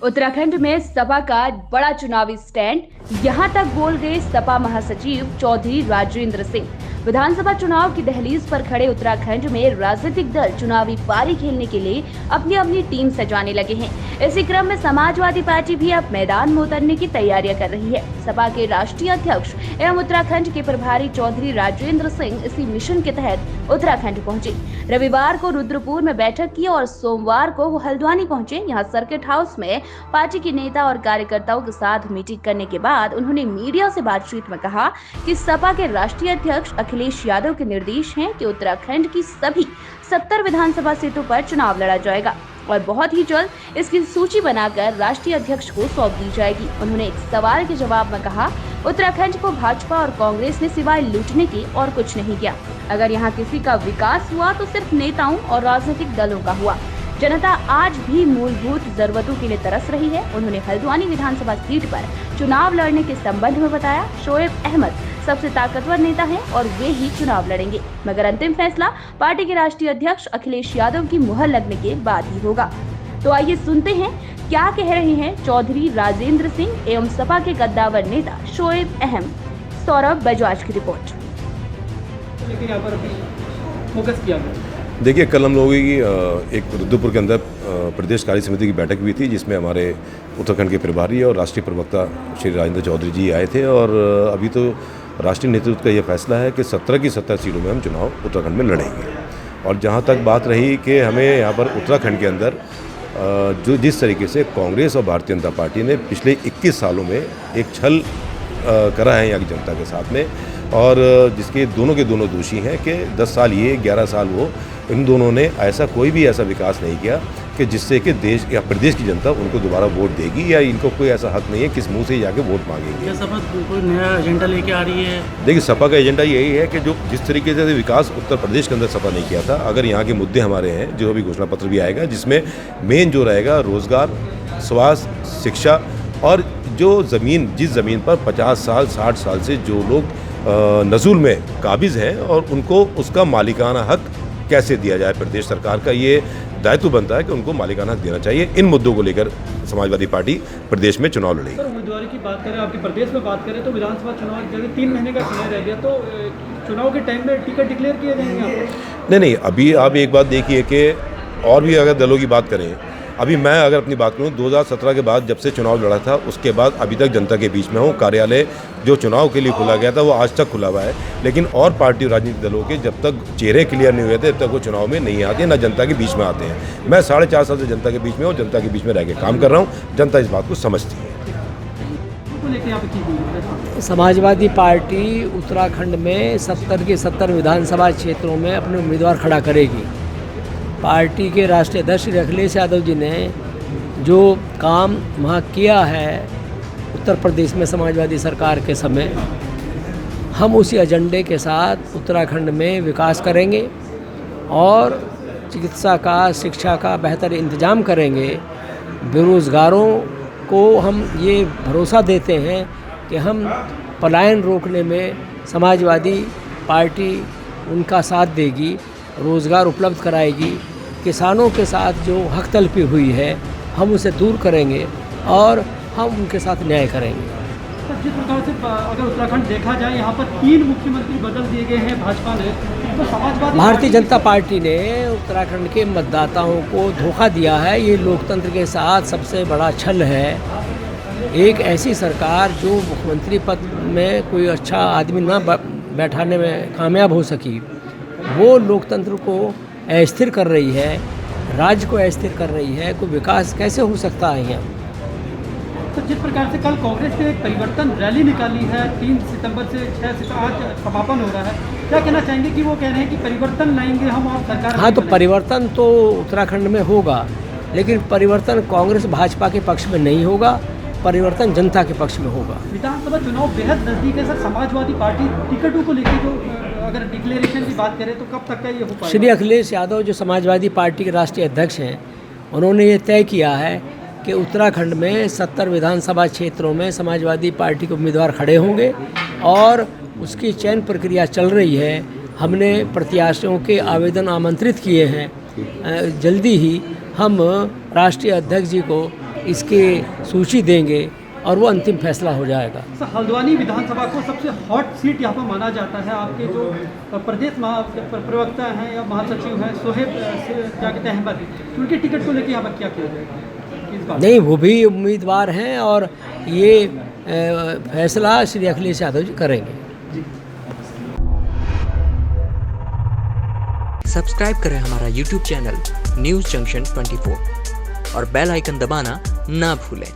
उत्तराखंड में सपा का बड़ा चुनावी स्टैंड, यहां तक बोल गए सपा महासचिव चौधरी राजेंद्र सिंह। विधानसभा चुनाव की दहलीज पर खड़े उत्तराखंड में राजनीतिक दल चुनावी पारी खेलने के लिए अपनी अपनी टीम सजाने लगे हैं। इसी क्रम में समाजवादी पार्टी भी अब मैदान में उतरने की तैयारियां कर रही है। सपा के राष्ट्रीय अध्यक्ष एवं उत्तराखंड के प्रभारी चौधरी राजेंद्र सिंह इसी मिशन के तहत उत्तराखंड पहुंचे। रविवार को रुद्रपुर में बैठक की और सोमवार को वो हल्द्वानी पहुंचे। यहाँ सर्किट हाउस में पार्टी के नेता और कार्यकर्ताओं के साथ मीटिंग करने के बाद उन्होंने मीडिया से बातचीत में कहा कि सपा के राष्ट्रीय अध्यक्ष अखिलेश यादव के निर्देश हैं कि उत्तराखंड की सभी 70 विधानसभा सीटों पर चुनाव लड़ा जाएगा और बहुत ही जल्द इसकी सूची बनाकर राष्ट्रीय अध्यक्ष को सौंप दी जाएगी। उन्होंने एक सवाल के जवाब में कहा, उत्तराखंड को भाजपा और कांग्रेस ने सिवाय लूटने के और कुछ नहीं किया। अगर यहाँ किसी का विकास हुआ तो सिर्फ नेताओं और राजनीतिक दलों का हुआ। जनता आज भी मूलभूत जरूरतों के लिए तरस रही है। उन्होंने हल्द्वानी विधानसभा सीट पर चुनाव लड़ने के संबंध में बताया, शोएब अहमद सबसे ताकतवर नेता हैं और वे ही चुनाव लड़ेंगे, मगर अंतिम फैसला पार्टी के राष्ट्रीय अध्यक्ष अखिलेश यादव की मुहर लगने के बाद ही होगा। तो आइए सुनते हैं क्या कह रहे हैं चौधरी राजेंद्र सिंह एवं सपा के कद्दावर नेता शोएब अहमद। सौरभ बजाज की रिपोर्ट। देखिए, कल हम लोगों की एक रुद्रपुर के अंदर प्रदेश कार्य समिति की बैठक हुई थी, जिसमें हमारे उत्तराखंड के प्रभारी और राष्ट्रीय प्रवक्ता श्री राजेंद्र चौधरी जी आए थे। और अभी तो राष्ट्रीय नेतृत्व का यह फैसला है कि 17 की 70 सीटों में हम चुनाव उत्तराखंड में लड़ेंगे। और जहाँ तक बात रही कि हमें यहाँ पर उत्तराखंड के अंदर जो जिस तरीके से कांग्रेस और भारतीय जनता पार्टी ने पिछले 21 सालों में एक छल करा है यहाँ की जनता के साथ में, और जिसके दोनों के दोनों दोषी हैं कि 10 साल ये 11 साल वो, इन दोनों ने कोई भी ऐसा विकास नहीं किया कि जिससे कि देश या प्रदेश की जनता उनको दोबारा वोट देगी, या इनको कोई ऐसा हक नहीं है किस मुंह से जाके वोट मांगेंगे। क्या सपा कोई नया एजेंडा लेके आ रही है? देखिए, सपा का एजेंडा यही है कि जो जिस तरीके से विकास उत्तर प्रदेश के अंदर सपा नहीं किया था, अगर यहाँ के मुद्दे हमारे हैं, जो अभी घोषणा पत्र भी आएगा, जिसमें मेन जो रहेगा रोजगार, स्वास्थ्य, शिक्षा, और जो जिस ज़मीन पर 50 साल 60 साल से जो लोग नज़ुल में काबिज हैं, और उनको उसका मालिकाना हक कैसे दिया जाए। प्रदेश सरकार का ये दायित्व बनता है कि उनको मालिकाना हक देना चाहिए। इन मुद्दों को लेकर समाजवादी पार्टी प्रदेश में चुनाव लड़ेगी। सर, उम्मीदवारी की बात करें, आपके प्रदेश में बात करें तो विधानसभा चुनाव जगह 3 महीने का समय रह गया, तो चुनाव के टाइम में टिकट डिक्लेयर किए जाएंगे? नहीं, अभी आप एक बात देखिए कि और भी अगर दलों की बात करें, अभी मैं अगर अपनी बात करूं, 2017 के बाद जब से चुनाव लड़ा था, उसके बाद अभी तक जनता के बीच में हूं। कार्यालय जो चुनाव के लिए खुला गया था वो आज तक खुला हुआ है, लेकिन और पार्टी राजनीतिक दलों के जब तक चेहरे क्लियर नहीं हुए थे तब तक वो चुनाव में नहीं आते, ना जनता के बीच में आते हैं। मैं 4.5 साल से जनता के बीच में हूँ, जनता के बीच में रह के काम कर रहा हूँ। जनता इस बात को समझती है। समाजवादी पार्टी उत्तराखंड में 70 के 70 विधानसभा क्षेत्रों में अपने उम्मीदवार खड़ा करेगी। पार्टी के राष्ट्रीय अध्यक्ष अखिलेश यादव जी ने जो काम वहाँ किया है उत्तर प्रदेश में समाजवादी सरकार के समय, हम उसी एजेंडे के साथ उत्तराखंड में विकास करेंगे और चिकित्सा का, शिक्षा का बेहतर इंतजाम करेंगे। बेरोज़गारों को हम ये भरोसा देते हैं कि हम पलायन रोकने में समाजवादी पार्टी उनका साथ देगी, रोज़गार उपलब्ध कराएगी। किसानों के साथ जो हक तलफी हुई है हम उसे दूर करेंगे और हम उनके साथ न्याय करेंगे। जिस प्रकार से अगर उत्तराखंड देखा जाए, यहाँ पर 3 मुख्यमंत्री बदल दिए गए हैं भाजपा ने, तो समाजवादी भारतीय जनता पार्टी ने उत्तराखंड के मतदाताओं को धोखा दिया है। ये लोकतंत्र के साथ सबसे बड़ा छल है। एक ऐसी सरकार जो मुख्यमंत्री पद में कोई अच्छा आदमी न बैठाने में कामयाब हो सकी, वो लोकतंत्र को अस्थिर कर रही है, राज्य को अस्थिर कर रही है। कोई विकास कैसे हो सकता है यहाँ? तो जिस प्रकार से कल कांग्रेस ने एक परिवर्तन रैली निकाली है, 3 सितंबर से 6 सितंबर आज समापन हो रहा है, क्या कहना चाहेंगे कि वो कह रहे हैं कि परिवर्तन लाएंगे हम और सरकार? हाँ, तो परिवर्तन तो उत्तराखंड में होगा, लेकिन परिवर्तन कांग्रेस भाजपा के पक्ष में नहीं होगा, परिवर्तन जनता के पक्ष में होगा। विधानसभा चुनाव बेहद नजदीक है सर। समाजवादी पार्टी टिकटों को लेकर जो अगर डिक्लेरेशन की बात करें तो कब तक का ये हो पाएगा? श्री अखिलेश यादव जो समाजवादी पार्टी के राष्ट्रीय अध्यक्ष हैं, उन्होंने ये तय किया है कि उत्तराखंड में 70 विधानसभा क्षेत्रों में समाजवादी पार्टी के उम्मीदवार खड़े होंगे और उसकी चयन प्रक्रिया चल रही है। हमने प्रत्याशियों के आवेदन आमंत्रित किए हैं। जल्दी ही हम राष्ट्रीय अध्यक्ष जी को इसके सूची देंगे और वो अंतिम फैसला हो जाएगा। सर, हल्द्वानी विधानसभा को सबसे हॉट सीट यहाँ पर माना जाता है। आपके जो प्रदेश प्रवक्ता हैं या महासचिव हैं सोहेब क्या कहते हैं अहमद, उनके टिकट को लेकर यहाँ पर क्या किया जाएगा किस बात? नहीं, वो भी उम्मीदवार हैं और ये फैसला श्री अखिलेश यादव जी करेंगे। सब्सक्राइब करें हमारा YouTube चैनल न्यूज़ जंक्शन 24 और बेल आइकन दबाना ना भूलें।